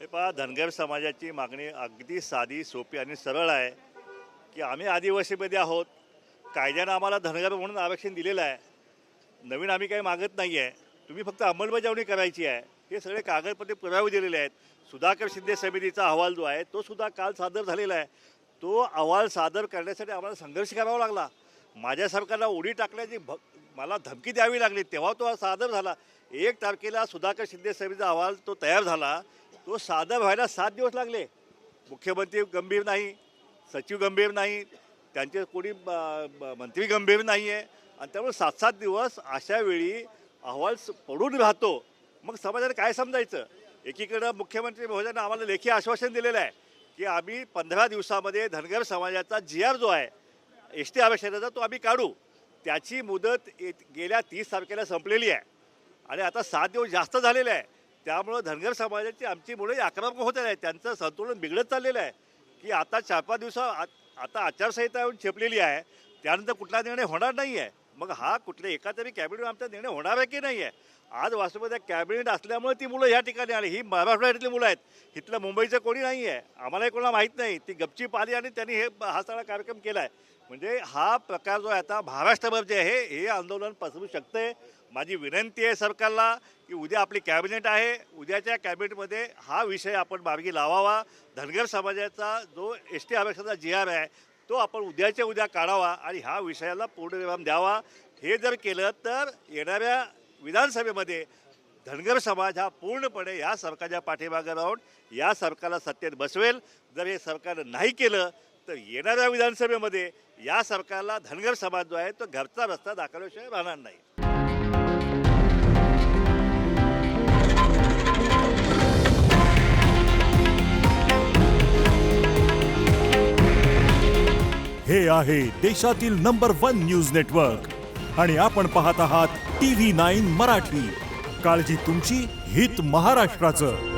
हे पहा, धनगर समाजाची मागणी अगदी साधी, सोपी आणि सरळ आहे की आम्ही आदिवासीमध्ये आहोत. कायद्यानं आम्हाला धनगर म्हणून आरक्षण दिलेलं आहे. नवीन आम्ही काही मागत नाही आहे. तुम्ही फक्त अंमलबजावणी करायची आहे. हे सगळे कागदपत्रे पुरावे दिलेले आहेत. सुधाकर शिंदे समितीचा अहवाल जो आहे तो सुद्धा काल सादर झालेला आहे. तो अहवाल सादर करण्यासाठी आम्हाला संघर्ष करावा लागला. माझ्या सरकारला उडी टाकण्याची मला धमकी द्यावी लागली, तेव्हा तो सादर झाला. 1 तारखेला सुधाकर शिंदे समितीचा अहवाल तो तयार झाला. तो सादर व्हायला 7 दिवस लागले. मुख्यमंत्री गंभीर नाही, सचिव गंभीर नाही, त्यांचे कोणी मंत्री गंभीर नाही आहे. आणि त्यामुळे 7-7 दिवस अशा वेळी अहवाल पडून राहतो. मग समाजाने काय समजायचं? एकीकडं मुख्यमंत्री महोदयांनी आम्हाला लेखी आश्वासन दिलेलं आहे की आम्ही 15 दिवसामध्ये धनगर समाजाचा GR जो आहे ST आरक्षणाचा तो आम्ही काढू. त्याची मुदत गेल्या 30 तारखेला संपलेली आहे आणि आता 7 दिवस जास्त झालेले आहे. त्यामुळं धनगर समाजाची आमची मुलं आक्रमक होत आहे. त्यांचं संतुलन बिघडत चाललेलं आहे की आता 4-5 आता आचारसंहिता येऊन छेपलेली आहे. त्यानंतर कुठला निर्णय होणार नाही आहे. मग हा कुठल्या एका तरी कॅबिनेट आमचा निर्णय होणार आहे की नाही आहे? आज वास्तवामध्ये कॅबिनेट असल्यामुळे ती मुलं ह्या ठिकाणी आली. ही महाराष्ट्रातली मुलं आहेत, इथलं मुंबईचं कोणी नाही आहे. आम्हालाही कोणाला माहीत नाही. ती गपचीप आली आणि त्यांनी हा सगळा कार्यक्रम केला आहे. म्हणजे हा प्रकार जो आहे आता महाराष्ट्रभर जे आहे हे आंदोलन पसरू शकते. माझी विनंती आहे सरकारला की उद्या आपली कॅबिनेट आहे, उद्याच्या कॅबिनेटमध्ये हा विषय आपण मार्गी लावावा. धनगर समाजाचा जो ST आरक्षणाचा GR आहे तो आपण उद्याच्या उद्या काढावा आणि ह्या विषयाला पूर्णविराम द्यावा. हे जर केलं तर येणाऱ्या विधानसभेमध्ये धनगर समाज हा पूर्णपणे या सरकारच्या पाठीमागे राहून या सरकारला सत्तेत बसवेल. जर हे सरकारनं नाही केलं तर येणाऱ्या विधानसभेमध्ये या सरकारला धनगर समाज जो आहे तो घरचा रस्ता दाखवल्याशिवाय राहणार नाही. हे आहे देशातील नंबर 1 न्यूज नेटवर्क आणि आपण पाहत आहात TV9 मराठी. काळजी तुमची, हित महाराष्ट्राचं.